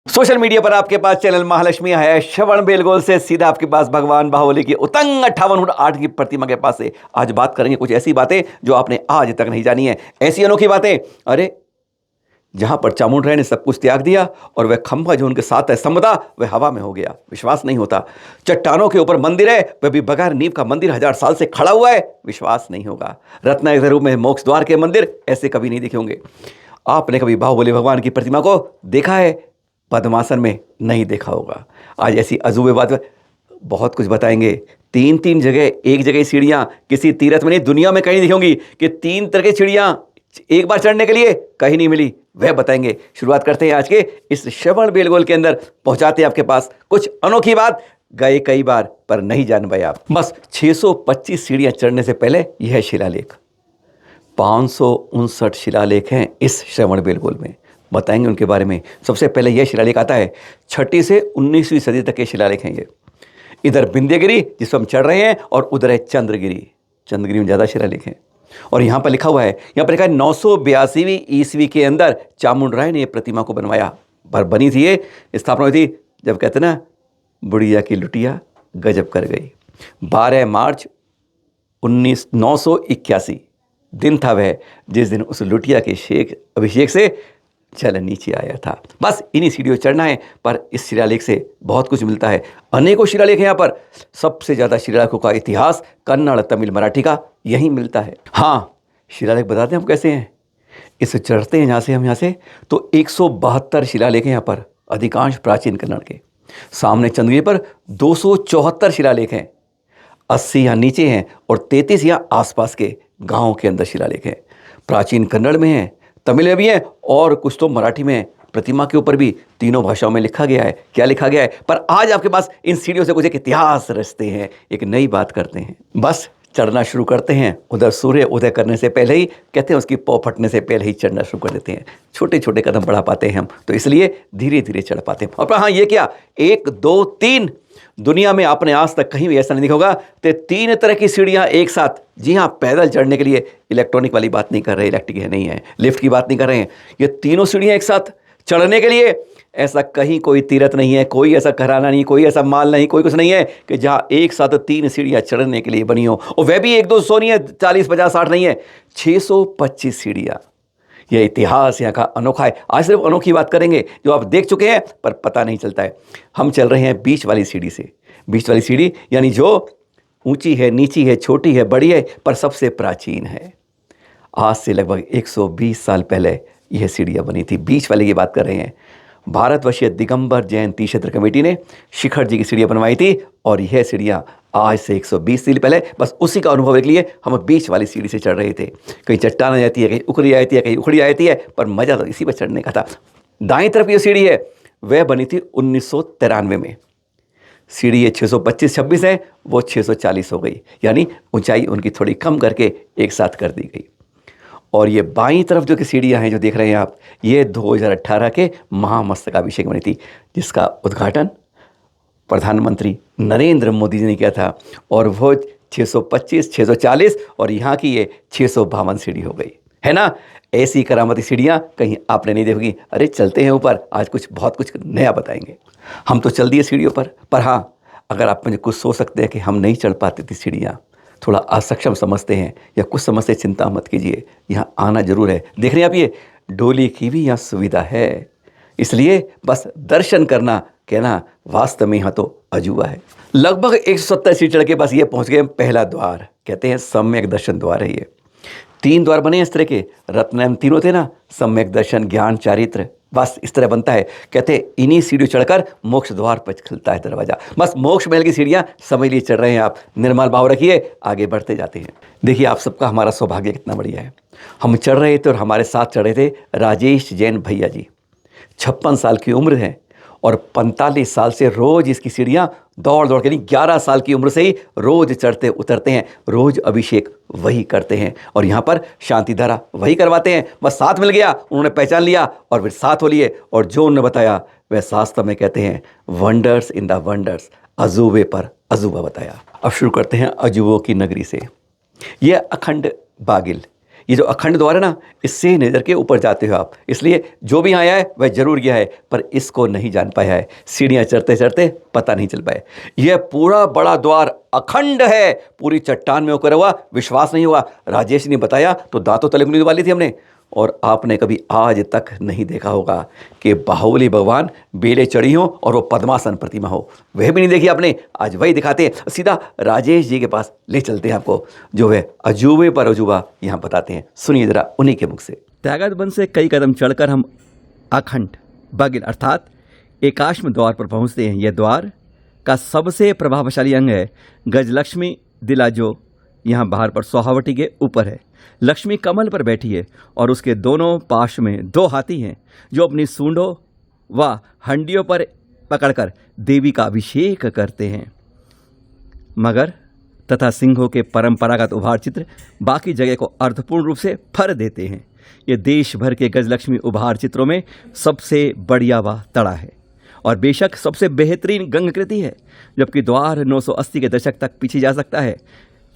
Social media पर आपके पास channel Mahalakshmi है श्रवण बेलगोल से सीधा आपके पास भगवान बाहुबली की उतंग 58 फुट 8 की प्रतिमा के पास से आज बात करेंगे कुछ ऐसी बातें जो आपने आज तक नहीं जानी है। ऐसी अनोखी बातें, अरे जहां पर चामुंडराय ने सब कुछ त्याग दिया और वह खंभा जो उनके साथ है समता वह हवा में हो गया। विश्वास नहीं होता। चट्टानों के ऊपर मंदिर है, वह भी बगैर नींव का मंदिर 1000 साल से खड़ा हुआ है। विश्वास नहीं होगा। रत्नागिरी के रूप में मोक्ष द्वार के मंदिर ऐसे कभी नहीं दिखे होंगे। आपने कभी बाहुबली भगवान की प्रतिमा को देखा है? पद्मासन में नहीं देखा होगा। आज ऐसी अजूबे बात बहुत कुछ बताएंगे। 3 जगह, एक जगह सीढ़ियां किसी तीर्थ में नहीं, दुनिया में कहीं नहीं होंगी कि 3 तरह की सीढ़ियां एक बार चढ़ने के लिए कहीं नहीं मिली, वह बताएंगे। शुरुआत करते हैं आज के इस श्रवण बेलगोल के अंदर, पहुंचाते हैं आपके पास कुछ अनोखी बात। गए कई बार पर नहीं जान पाए आप। बस 625 सीढ़ियां चढ़ने से पहले यह शिलालेख, 559 शिलालेख हैं इस श्रवण बेलगोल में, बताएंगे उनके बारे में। सबसे पहले यह शिलालेख आता है 6ठी से 19वीं सदी तक के शिलालेख हैं ये। इधर विंध्यगिरी जिस पर हम चढ़ रहे हैं और उधर है चंद्रगिरी। चंद्रगिरी में ज़्यादा शिलालेख हैं। और यहाँ पर लिखा हुआ है, यहाँ पर लिखा है 982वीं ईस्वी के अंदर चामुंडराय ने ये प्रतिमा को बनवाया। पर बनी थी ये, स्थापना हुई थी जब कहते ना बुढ़िया की लुटिया गजब कर गई। 12 मार्च 981 दिन था वह जिस दिन उस लुटिया के अभिषेक से चल नीचे आया था। बस इन्हीं सीढ़ियों चढ़ना है। पर इस शिलालेख से बहुत कुछ मिलता है। अनेकों शिलालेख हैं यहाँ पर। सबसे ज़्यादा शिलालेखों का इतिहास कन्नड़, तमिल, मराठी का यहीं मिलता है। हाँ, शिलालेख बताते हैं हम कैसे हैं। इसे चढ़ते हैं यहाँ से तो 172 शिलालेख हैं यहाँ पर, अधिकांश प्राचीन कन्नड़ के। सामने चंद्रगिरी पर 274 शिलालेख हैं। 80 यहाँ नीचे हैं और 33 यहाँ आसपास के गाँव के अंदर शिलालेख हैं। प्राचीन कन्नड़ में हैं, तमिल में भी है और कुछ तो मराठी में है। प्रतिमा के ऊपर भी तीनों भाषाओं में लिखा गया है। क्या लिखा गया है? पर आज आपके पास इन सीढ़ियों से कुछ एक इतिहास रचते हैं, एक नई बात करते हैं। बस चढ़ना शुरू करते हैं। उधर सूर्य उदय करने से पहले ही, कहते हैं उसकी पौ फटने से पहले ही चढ़ना शुरू कर देते हैं। छोटे छोटे कदम बढ़ा पाते हैं हम, तो इसलिए धीरे धीरे चढ़ पाते हैं। और हाँ, ये क्या 1 2 3, दुनिया में आपने आज तक कहीं भी ऐसा नहीं देखा होगा तो 3 तरह की सीढ़ियां एक साथ। जी हाँ, पैदल चढ़ने के लिए इलेक्ट्रॉनिक वाली बात नहीं कर रहे, इलेक्ट्रिक है नहीं है, लिफ्ट की बात नहीं कर रहे हैं। ये तीनों सीढ़ियां एक साथ चढ़ने के लिए ऐसा कहीं कोई तीर्थ नहीं है, कोई ऐसा घराना नहीं, कोई ऐसा माल नहीं, कोई कुछ नहीं है कि जहाँ एक साथ 3 सीढ़ियाँ चढ़ने के लिए बनी हो। और वह भी 1-2 नहीं है, 40 50 60 नहीं है, 625 सीढ़ियाँ। यह इतिहास यहाँ का अनोखा है। आज सिर्फ अनोखी बात करेंगे जो आप देख चुके हैं पर पता नहीं चलता है। हम चल रहे हैं बीच वाली सीढ़ी से। बीच वाली सीढ़ी यानी जो ऊंची है, नीची है, छोटी है, बड़ी है, पर सबसे प्राचीन है। आज से लगभग 120 साल पहले यह सीढ़ियाँ बनी थी। बीच वाले की बात कर रहे हैं। भारतवर्षीय दिगंबर जैन तीर्थक्षेत्र कमेटी ने शिखर जी की सीढ़ियाँ बनवाई थी और यह सीढ़ियाँ आज से 120 साल पहले, बस उसी का अनुभव के लिए हम बीच वाली सीढ़ी से चढ़ रहे थे। कहीं चट्टान आ जाती है, कहीं उखड़ी आती है, कहीं उखड़ी आती है, पर मज़ा तो इसी पर चढ़ने का था। दाईं तरफ ये सीढ़ी है, वह बनी थी 1993 में। सीढ़ी ये 625-26 है, वो 640 हो गई, यानी ऊंचाई उनकी थोड़ी कम करके एक साथ कर दी गई। और ये बाईं तरफ जो कि सीढ़ियाँ हैं जो देख रहे हैं आप, ये 2018 के महामस्तकाभिषेक बनी थी, जिसका उद्घाटन प्रधानमंत्री नरेंद्र मोदी जी ने किया था। और वो 625, 640 और यहाँ की ये 652 सीढ़ी हो गई है ना। ऐसी करामती सीढ़ियाँ कहीं आपने नहीं देखी। अरे चलते हैं ऊपर, आज बहुत कुछ नया बताएंगे। हम तो चल दिए सीढ़ियों पर हाँ, अगर आप मुझे कुछ सोच सकते हैं कि हम नहीं चढ़ पाते थी सीढ़ियाँ, थोड़ा असक्षम समझते हैं या कुछ समझते, चिंता मत कीजिए, यहाँ आना जरूर है। देख रहे हैं आप, ये डोली की भी यहाँ सुविधा है, इसलिए बस दर्शन करना, कहना वास्तव में यहाँ तो अजूबा है। लगभग 170 सीढ़ी चढ़ के बस ये पहुँच गए पहला द्वार, कहते हैं सम्यक दर्शन द्वार है ये। 3 द्वार बने इस तरह के, रत्न तीनों थे ना, सम्यक दर्शन, ज्ञान, चारित्र, बस इस तरह बनता है। कहते हैं इन्हीं सीढ़ियों चढ़कर मोक्ष द्वार पर खुलता है दरवाजा। बस मोक्ष महल की सीढ़ियाँ समझ लिए चढ़ रहे हैं आप। निर्मल भाव रखिए, आगे बढ़ते जाते हैं। देखिए आप सबका हमारा सौभाग्य कितना बढ़िया है। हम चढ़ रहे थे और हमारे साथ चढ़ रहे थे राजेश जैन भैया जी। 56 साल की उम्र है और 45 साल से रोज इसकी सीढ़ियाँ दौड़ के, नहीं 11 साल की उम्र से ही रोज चढ़ते उतरते हैं, रोज अभिषेक वही करते हैं और यहाँ पर शांति धारा वही करवाते हैं। बस साथ मिल गया, उन्होंने पहचान लिया और फिर साथ हो लिए। और जो उन्होंने बताया वह शास्त्र में कहते हैं वंडर्स इन द वंडर्स, अजूबे पर अजूबा बताया। अब शुरू करते हैं अजूबों की नगरी से। यह अखंड बागिल, ये जो अखंड द्वार है ना, इससे नज़र के ऊपर जाते हो आप, इसलिए जो भी आया है वह जरूर गया है, पर इसको नहीं जान पाया है। सीढ़ियाँ चढ़ते चढ़ते पता नहीं चल पाए। यह पूरा बड़ा द्वार अखंड है, पूरी चट्टान में होकर हुआ, विश्वास नहीं हुआ। राजेश ने बताया तो दांतों तले उंगली वाली थी हमने। और आपने कभी आज तक नहीं देखा होगा कि बाहुबली भगवान बेले चढ़ी हो और वो पद्मासन प्रतिमा हो, वह भी नहीं देखी आपने। आज वही दिखाते हैं, सीधा राजेश जी के पास ले चलते हैं आपको, जो है अजूबे पर अजूबा यहाँ बताते हैं। सुनिए जरा उन्हीं के मुख से। त्यागत वन से कई कदम चढ़कर हम अखंड बागिल अर्थात एकाश्म द्वार पर पहुँचते हैं। यह द्वार का सबसे प्रभावशाली अंग है गजलक्ष्मी दिला, जो यहाँ बाहर पर सोहावटी के ऊपर है। लक्ष्मी कमल पर बैठी है और उसके दोनों पाश में 2 हाथी हैं, जो अपनी सूंडों व हंडियों पर पकड़कर देवी का अभिषेक करते हैं। मगर तथा सिंहों के परंपरागत उभार चित्र बाकी जगह को अर्थपूर्ण रूप से भर देते हैं। ये देश भर के गजलक्ष्मी उभार चित्रों में सबसे बढ़िया व तड़ा है और बेशक सबसे बेहतरीन गंगकृति है। जबकि द्वार 980 के दशक तक पीछे जा सकता है।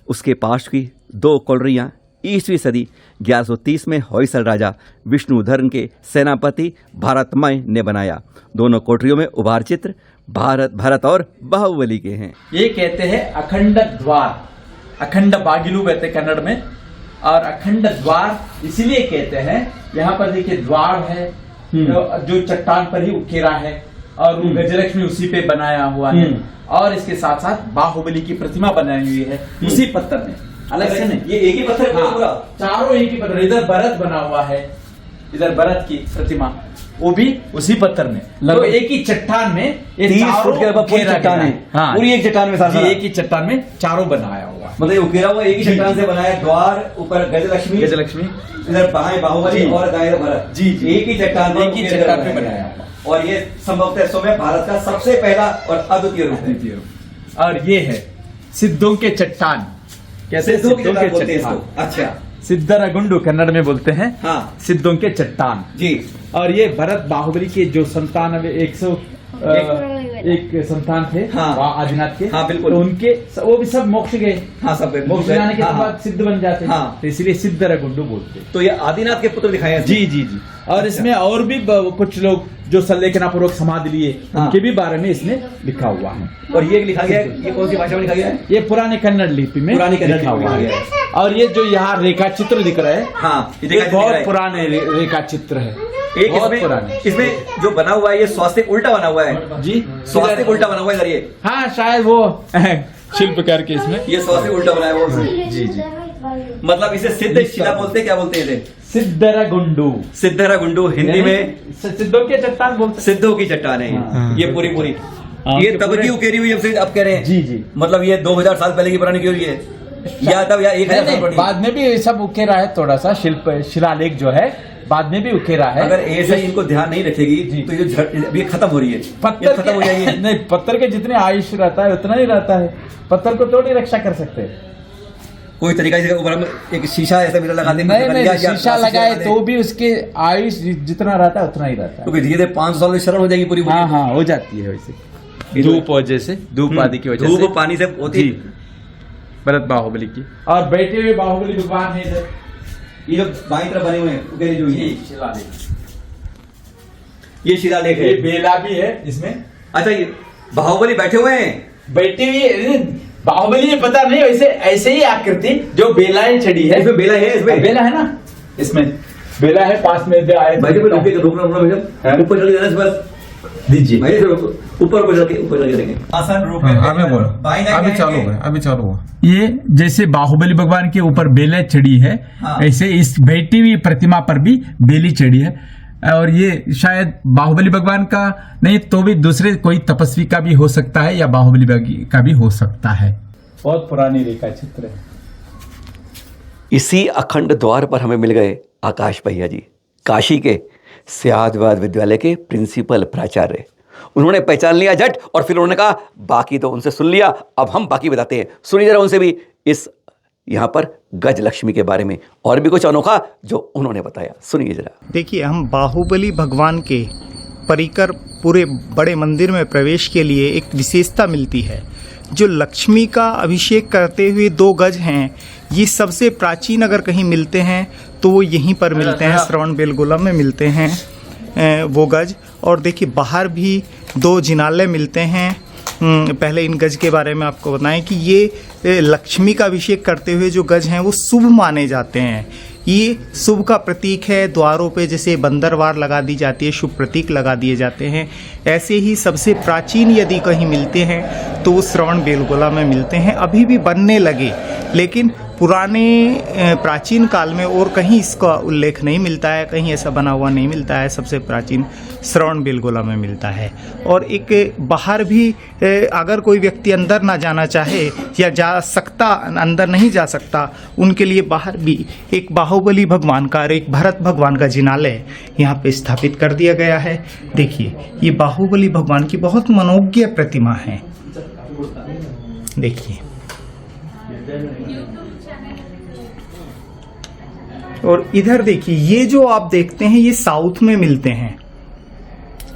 उसके पास की 2 कोलरियाँ ईस्वी सदी 1130 में होयसल राजा विष्णुधर्म के सेनापति भारतमय ने बनाया। दोनों कोठरियों में उभार चित्र भरत और बाहुबली के हैं। ये कहते हैं अखंड द्वार, अखंड बागिलू कहते हैं कन्नड़ में। और अखंड द्वार इसीलिए कहते हैं, यहाँ पर देखिए द्वार है जो चट्टान पर ही उकेरा है और वो गजलक्ष्मी उसी पे बनाया हुआ है। और इसके साथ साथ बाहुबली की प्रतिमा बनाई हुई है उसी पत्थर में, अलग से नहीं। ये एक ही पत्थर है पूरा? चारों एक ही पत्थर। इधर भरत बना हुआ है, इधर भरत की प्रतिमा, वो भी उसी पत्थर में। तो एक ही चट्टान में ये 30 फुट के पूरी चट्टान है। हाँ, पूरी एक चट्टान में सारा एक ही चट्टान में चारों बनाया हुआ, मतलब उकेरा हुआ एक ही चट्टान से बनाया। द्वार ऊपर गजलक्ष्मी, इधर बाएं बाहुबली और दाएं भरत। जी एक ही चट्टान पे बनाया हुआ। और ये संभवतः समय भारत का सबसे पहला और अद्वितीय रूप है। और ये है सिद्धों के चट्टान। कैसे सिद्धों के चट्टान? अच्छा, सिद्धरगुंडू कन्नड़ में बोलते हैं। हाँ, सिद्धों के चट्टान जी। और ये भरत बाहुबली के जो संतान 101 संतान थे, हाँ, आदिनाथ के। हाँ, बिल्कुल। तो उनके वो भी सब मोक्ष गए। हाँ, सब मोक्ष जाने के बाद सिद्ध बन जाते हैं। हाँ, तो इसलिए सिद्धरगुंडू बोलते हैं। तो ये आदिनाथ के पुत्र दिखाए हैं। जी जी जी। और इसमें और भी कुछ लोग जो संलेखना पूर्वक समाधि लिए, उनके भी बारे में इसमें लिखा हुआ है। और ये लिखा गया है, ये कौन सी भाषा में लिखा गया है? ये पुराने कन्नड़ लिपि में लिखा हुआ है। और ये जो यहाँ रेखा चित्र दिख रहा है, हाँ, ये बहुत पुराने रेखा चित्र है। एक इसमें जो बना हुआ है, ये स्वास्तिक उल्टा बना हुआ है। जी, स्वास्तिक उल्टा बना हुआ है। ये हाँ, शायद वो शिल्पकार के इसमें ये स्वास्तिक उल्टा बना है वो। जी जी। मतलब इसे सिद्ध शिला बोलते, क्या बोलते हैं? सिद्धरगुंडू। सिद्धरगुंडू हिंदी में सिद्धों के चट्टान बोलते, सिद्धों की चट्टान है। ये पूरी ये तब की उकेरी हुई हमसे अब कह रहे हैं। जी जी। मतलब ये 2000 साल पहले की पुरानी क्यों है, या तब या 1000 साल पुरानी? बाद में भी सब उकेरा है, थोड़ा सा शिलालेख जो है बाद में भी उकेरा है। अगर ऐसे ही इनको ध्यान नहीं रखेगी तो ये खत्म हो रही है, पत्थर खत्म हो जाएगी। नहीं, पत्थर के जितने आयुष रहता है उतना ही रहता है। पत्थर को तो नहीं रक्षा कर सकते। कोई तरीका से ऊपर हम एक शीशा ऐसा भी लगा देंगे। नहीं, शीशा लगाए तो भी उसके आयुष जितना रहता है उतना ही रहता है। क्योंकि धीरे धीरे 500 साल में शरण हो जाएगी पूरी। हाँ हाँ, हो जाती है वैसे, धूप वजह से, धूप आदि की वजह से, धूप पानी से होती है। भरत बाहुबली की और बैठे हुए बाहुबली भगवान है इधर। ये जो बाईं तरफ बने हुए हैं जो ये शिलालेख है। ये बेला भी है इसमें। अच्छा, ये बाहुबली बैठे हुए हैं, बैठी हुई बाहुबली पता नहीं, ऐसे ही आकृति जो बेलाएं चढ़ी है। इसमें बेला है, इसमें बेला है ना, इसमें बेला है। पास में आए ऊपर चल जाना बस दीजिए भाई, ऊपर देंगे आसान रूप में। अभी चालू हुआ। ये जैसे बाहुबली भगवान के ऊपर बेला चढ़ी है, ऐसे इस बैठी हुई प्रतिमा पर भी बेली चढ़ी है। और ये शायद बाहुबली भगवान का नहीं तो भी दूसरे कोई तपस्वी का भी हो सकता है, या बाहुबली का भी हो सकता है। बहुत पुरानी रेखा चित्र है। इसी अखंड द्वार पर हमें मिल गए आकाश भैया जी, काशी के स्यादवाद विद्यालय के प्रिंसिपल प्राचार्य। उन्होंने पहचान लिया झट और फिर उन्होंने कहा बाकी तो उनसे सुन लिया, अब हम बाकी बताते हैं। सुनिए जरा उनसे भी इस यहाँ पर गजलक्ष्मी के बारे में और भी कुछ अनोखा जो उन्होंने बताया। सुनिए जरा। देखिए, हम बाहुबली भगवान के परिकर पूरे बड़े मंदिर में प्रवेश के लिए एक विशेषता मिलती है। जो लक्ष्मी का अभिषेक करते हुए 2 गज हैं, ये सबसे प्राचीन अगर कहीं मिलते हैं तो वो यहीं पर मिलते हैं, श्रवण बेलगोला में मिलते हैं वो गज। और देखिए बाहर भी 2 जिनालय मिलते हैं। पहले इन गज के बारे में आपको बताएं कि ये लक्ष्मी का अभिषेक करते हुए जो गज हैं वो शुभ माने जाते हैं। ये शुभ का प्रतीक है। द्वारों पे जैसे बंदरवार लगा दी जाती है, शुभ प्रतीक लगा दिए जाते हैं, ऐसे ही सबसे प्राचीन यदि कहीं मिलते हैं तो वो श्रवण बेलगोला में मिलते हैं। अभी भी बनने लगे, लेकिन पुराने प्राचीन काल में और कहीं इसका उल्लेख नहीं मिलता है, कहीं ऐसा बना हुआ नहीं मिलता है। सबसे प्राचीन श्रवण बेलगोला में मिलता है। और एक बाहर भी अगर कोई व्यक्ति अंदर ना जाना चाहे या जा सकता, अंदर नहीं जा सकता, उनके लिए बाहर भी एक बाहुबली भगवान का और एक भरत भगवान का जिनालय यहाँ पे स्थापित कर दिया गया है। देखिए ये बाहुबली भगवान की बहुत मनोज्ञ प्रतिमा है। देखिए और इधर देखिए, ये जो आप देखते हैं ये साउथ में मिलते हैं।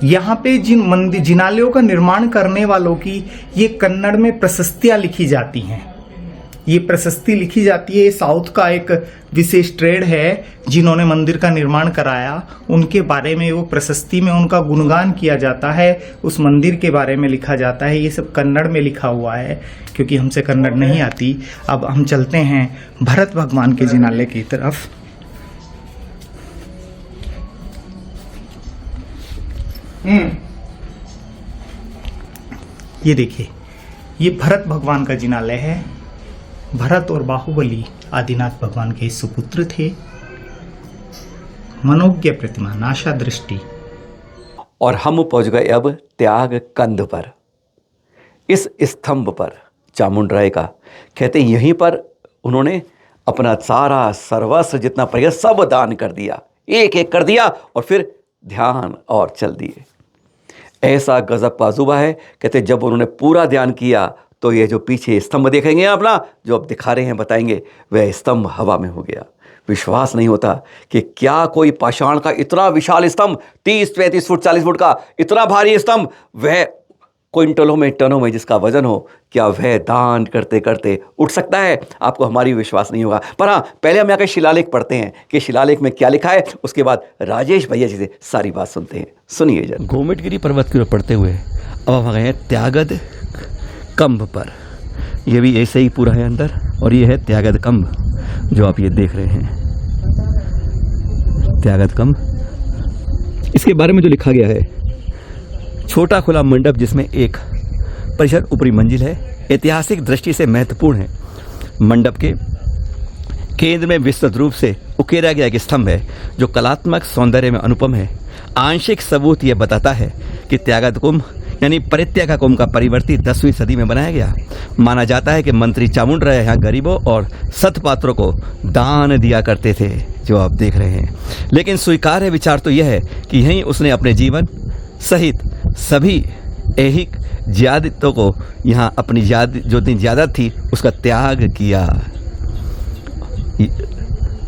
यहाँ पे जिन मंदिर जिनालयों का निर्माण करने वालों की ये कन्नड़ में प्रशस्तियां लिखी जाती हैं। ये प्रशस्ति लिखी जाती है। साउथ का एक विशेष ट्रेड है जिन्होंने मंदिर का निर्माण कराया, उनके बारे में वो प्रशस्ति में उनका गुणगान किया जाता है, उस मंदिर के बारे में लिखा जाता है। ये सब कन्नड़ में लिखा हुआ है, क्योंकि हमसे कन्नड़ नहीं आती। अब हम चलते हैं भरत भगवान के जिनालय की तरफ। ये देखिए, ये भरत भगवान का जिनालय है। भरत और बाहुबली आदिनाथ भगवान के सुपुत्र थे। मनोज्ञ प्रतिमा, नाशा दृष्टि। और हम पहुंच गए अब त्याग कंध पर। इस स्तंभ पर चामुंडराय का कहते हैं यहीं पर उन्होंने अपना सारा सर्वस्व जितना परिया सब दान कर दिया, एक एक कर दिया और फिर ध्यान और चल दिए। ऐसा गजब पाजुबा है। कहते जब उन्होंने पूरा ध्यान किया तो ये जो पीछे स्तंभ देखेंगे अपना, जो अब दिखा रहे हैं बताएंगे, वह स्तंभ हवा में हो गया। विश्वास नहीं होता कि क्या कोई पाषाण का इतना विशाल स्तंभ, 30-35 फुट 40 फुट का इतना भारी स्तंभ, वह क्विंटलों में टनों में जिसका वजन हो, क्या वह दान करते करते उठ सकता है? आपको हमारी विश्वास नहीं होगा। पर हाँ, पहले हम यहाँ के शिलालेख पढ़ते हैं कि शिलालेख में क्या लिखा है, उसके बाद राजेश भैया जी से सारी बात सुनते हैं। सुनिए जरा। गोमेटगिरी पर्वत की ओर पढ़ते हुए अब हम गए हैं त्यागद कंब पर। यह भी ऐसे ही पूरा है अंदर, और ये है त्यागद कंब जो आप ये देख रहे हैं, त्यागद कंब। इसके बारे में जो लिखा गया है, छोटा खुला मंडप जिसमें एक परिसर ऊपरी मंजिल है, ऐतिहासिक दृष्टि से महत्वपूर्ण है। मंडप के केंद्र में विस्तृत रूप से उकेरा गया एक स्तंभ है जो कलात्मक सौंदर्य में अनुपम है। आंशिक सबूत यह बताता है कि त्यागद कुंभ यानी परित्याग कुंभ का परिवर्ती 10वीं सदी में बनाया गया। माना जाता है कि मंत्री चामुंडराय यहाँ गरीबों और सत्पात्रों को दान दिया करते थे, जो आप देख रहे हैं। लेकिन स्वीकार्य विचार तो यह है कि यहीं उसने अपने जीवन सहित सभी ऐहिक ज्यादतों को, यहाँ अपनी जो इतनी ज्यादत थी उसका त्याग किया।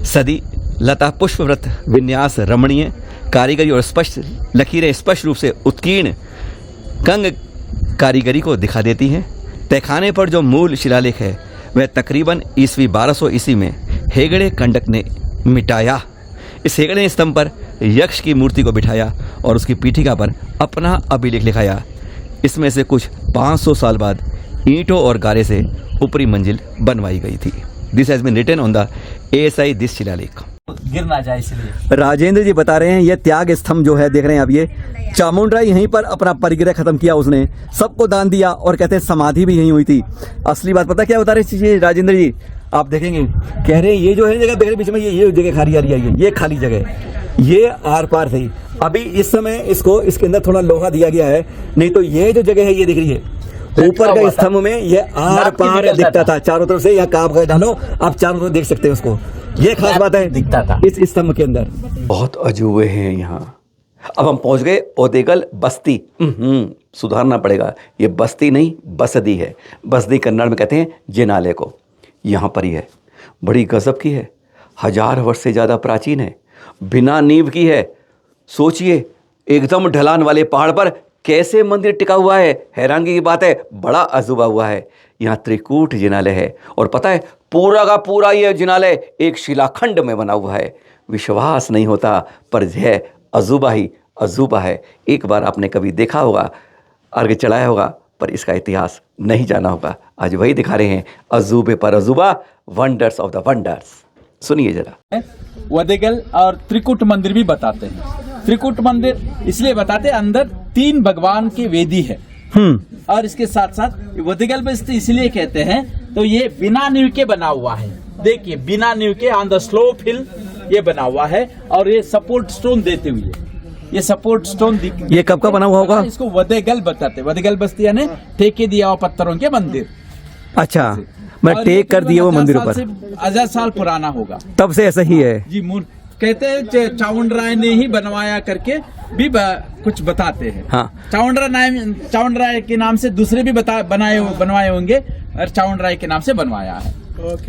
सदी लता पुष्पव्रत विन्यास रमणीय कारीगरी और स्पष्ट लकीरें स्पष्ट रूप से उत्कीर्ण कंग कारीगरी को दिखा देती हैं। तहखाने पर जो मूल शिलालेख है वह तकरीबन ईस्वी 1200 ईस्वी में हेगड़े कंडक ने मिटाया। इस हेगड़े ने स्तंभ पर यक्ष की मूर्ति को बिठाया और उसकी पीठिका पर अपना अभिलेख लिखाया। इसमें से कुछ 500 साल बाद ईंटों और गारे से ऊपरी मंजिल बनवाई गई थी। This has been written on the ASI this शिलालेख। गिर ना जाए इसलिए। राजेंद्र जी बता रहे हैं ये त्याग स्तंभ जो है, देख रहे हैं आप, ये चामुंडराय यहीं पर अपना परिग्रह खत्म किया, उसने सबको दान दिया और कहते हैं समाधि भी यहीं हुई थी। असली बात पता क्या बता रहे राजेंद्र जी, आप देखेंगे, कह रहे हैं ये जो है जगह देख रहे बीच में, ये जगह खाली आ रही है, ये खाली जगह, ये आर पार थी। अभी इस समय इसके अंदर थोड़ा लोहा दिया गया है, नहीं तो ये जो जगह है ये दिख रही है ऊपर का स्तंभ में, ये आर पार दिखता था चारों तरफ से। यहाँ काम कर डालो, आप चारों तरफ देख सकते हैं उसको। ये खास बात है, दिखता था इस स्तंभ के अंदर। बहुत अजूबे हैं यहाँ। अब हम पहुंच गए ओदेगल बस्ती। सुधारना पड़ेगा, ये बस्ती नहीं बसदी है। बसदी कन्नड़ में कहते हैं जिनालय को। यहाँ पर ही है, बड़ी गजब की है, 1000 वर्ष से ज़्यादा प्राचीन है, बिना नींव की है। सोचिए एकदम ढलान वाले पहाड़ पर कैसे मंदिर टिका हुआ है, हैरानगी की बात है, बड़ा अजूबा हुआ है। यहाँ त्रिकूट जिनालय है और पता है पूरा का पूरा ये जिनालय एक शिलाखंड में बना हुआ है। विश्वास नहीं होता पर यह अजूबा ही अजूबा है। एक बार आपने कभी देखा होगा, अर्घ चढ़ाया होगा, पर इसका इतिहास नहीं जाना होगा। आज वही दिखा रहे हैं, अजूबे पर अजूबा, वंडर्स ऑफ द वंडर्स। सुनिए जरा। वदेगल और त्रिकूट मंदिर भी बताते हैं। त्रिकूट मंदिर इसलिए बताते हैं, अंदर 3 भगवान के वेदी है। और इसके साथ साथ वदेगल बस्ती इसलिए कहते हैं, तो ये बिना नींव के बना हुआ है। देखिए बिना नींव के ऑन द स्लोप हिल ये बना हुआ है, और ये सपोर्ट स्टोन देते हुए, ये सपोर्ट स्टोन ये कब का बना हुआ होगा? इसको वदेगल बताते। वदेगल बस्ती यानी ठेके दिया हुआ पत्थरों के मंदिर। अच्छा, मैं टेक कर दिए वो मंदिरों पर 1000 साल पुराना होगा, तब से ऐसा ही है जी। कहते हैं चावंड राय ने ही बनवाया करके भी कुछ बताते हैं। हाँ। चावंड राय के नाम से दूसरे भी बनवाए होंगे, और चावंड राय के नाम से बनवाया है।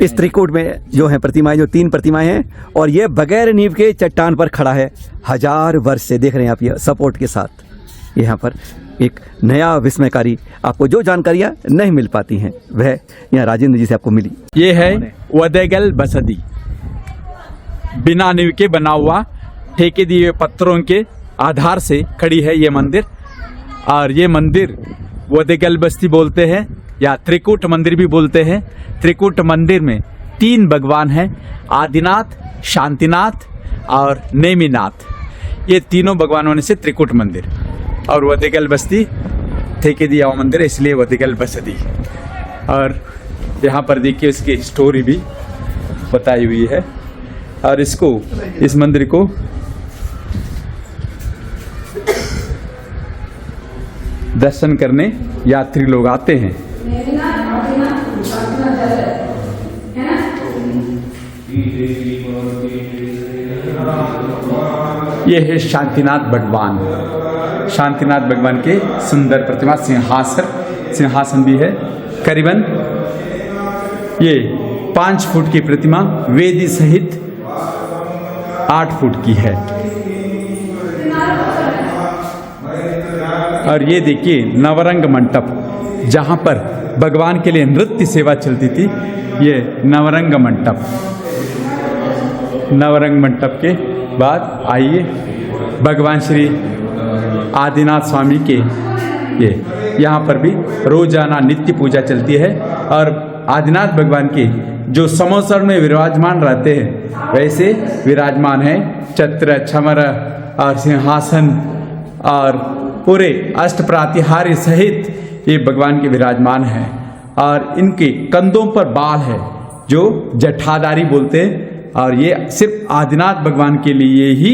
इस त्रिकूट में जो है प्रतिमाएं, जो 3 प्रतिमाएं हैं, और ये बगैर नींव के चट्टान पर खड़ा है 1000 वर्ष से। देख रहे हैं आप, ये सपोर्ट के साथ। यहाँ पर एक नया विस्मयकारी, आपको जो जानकारियां नहीं मिल पाती हैं वह यहाँ राजेंद्र जी से आपको मिली। ये है वदेगल बसदी, बिना नींव के बना हुआ, ठेके दिए पत्थरों के आधार से खड़ी है ये मंदिर। और ये मंदिर वदेगल बस्ती बोलते हैं या त्रिकूट मंदिर भी बोलते हैं। त्रिकूट मंदिर में 3 भगवान हैं, आदिनाथ, शांतिनाथ और नेमिनाथ। ये तीनों भगवानों में से त्रिकूट मंदिर, और वदेगल बस्ती ठेके दिया हुआ मंदिर, इसलिए वदेगल बस्ती। और यहाँ पर देखिए इसकी स्टोरी भी बताई हुई है। और इस मंदिर को दर्शन करने यात्री लोग आते हैं। ये है शांतिनाथ भगवान। शांतिनाथ भगवान के सुंदर प्रतिमा, सिंहासन भी है। करीबन ये 5 फुट की प्रतिमा वेदी सहित 8 फुट की है। और ये देखिए नवरंग मंडप, जहाँ पर भगवान के लिए नृत्य सेवा चलती थी, ये नवरंग मंडप। नवरंग मंडप के बाद आइए भगवान श्री आदिनाथ स्वामी के ये यहाँ पर भी रोजाना नित्य पूजा चलती है। और आदिनाथ भगवान के जो समोसर में विराजमान रहते हैं वैसे विराजमान है, छत्र, छमर और सिंहासन और पूरे अष्ट प्रातिहार्य सहित ये भगवान के विराजमान हैं। और इनके कंधों पर बाल है जो जटाधारी बोलते हैं, और ये सिर्फ आदिनाथ भगवान के लिए ही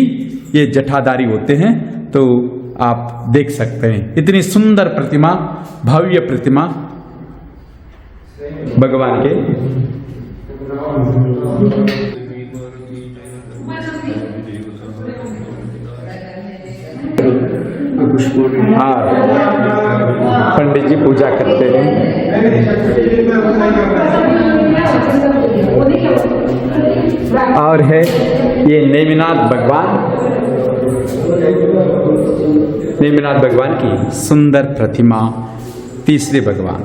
ये जटाधारी होते हैं। तो आप देख सकते हैं इतनी सुंदर प्रतिमा, भव्य प्रतिमा भगवान के। हाँ, पंडित जी पूजा करते हैं। और है ये नेमिनाथ भगवान, नेमिनाथ भगवान की सुंदर प्रतिमा, तीसरे भगवान,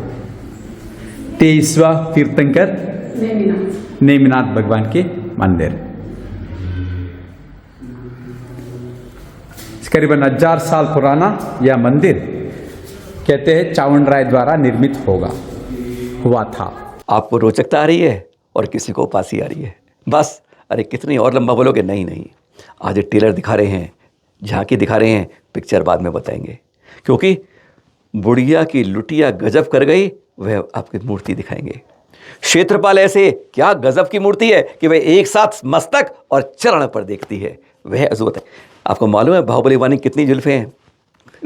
23वां तीर्थंकर नेमिनाथ भगवान के मंदिर। करीबन 1000 साल पुराना यह मंदिर कहते हैं चावंड राय द्वारा निर्मित हुआ था। आपको रोचकता आ रही है और किसी को उपासी आ रही है। बस अरे कितनी और लंबा बोलोगे? नहीं, आज टेलर दिखा रहे हैं, झांकी दिखा रहे हैं, पिक्चर बाद में बताएंगे। क्योंकि बुढ़िया की लुटिया गजब कर गई, वह आपकी मूर्ति दिखाएंगे। क्षेत्रपाल ऐसे क्या गजब की मूर्ति है कि वह एक साथ मस्तक और चरण पर देखती है, वह अजूबत है। आपको मालूम है बाहुबली वानी कितनी जुल्फे हैं?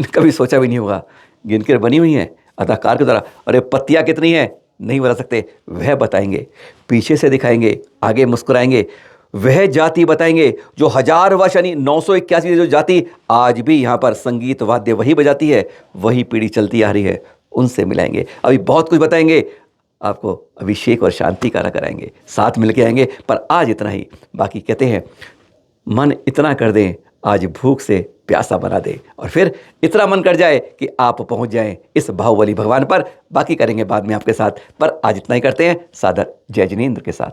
कभी सोचा भी नहीं होगा, गिनकर बनी हुई हैं अदाकार के द्वारा। अरे पत्तियाँ कितनी हैं नहीं बता सकते, वह बताएंगे। पीछे से दिखाएंगे, आगे मुस्कुराएंगे। वह जाति बताएंगे जो 1000 वर्ष यानी 981 जो जाति आज भी यहाँ पर संगीत वाद्य वही बजाती है, वही पीढ़ी चलती आ रही है, उनसे मिलाएंगे। अभी बहुत कुछ बताएंगे आपको, अभिषेक और शांति का कराएंगे, साथ मिल के आएंगे। पर आज इतना ही। बाकी कहते हैं मन इतना कर दें आज भूख से प्यासा बना दे और फिर इतना मन कर जाए कि आप पहुंच जाएं इस बाहुबली भगवान पर। बाकी करेंगे बाद में आपके साथ, पर आज इतना ही करते हैं। सादर जय जिनेंद्र के साथ।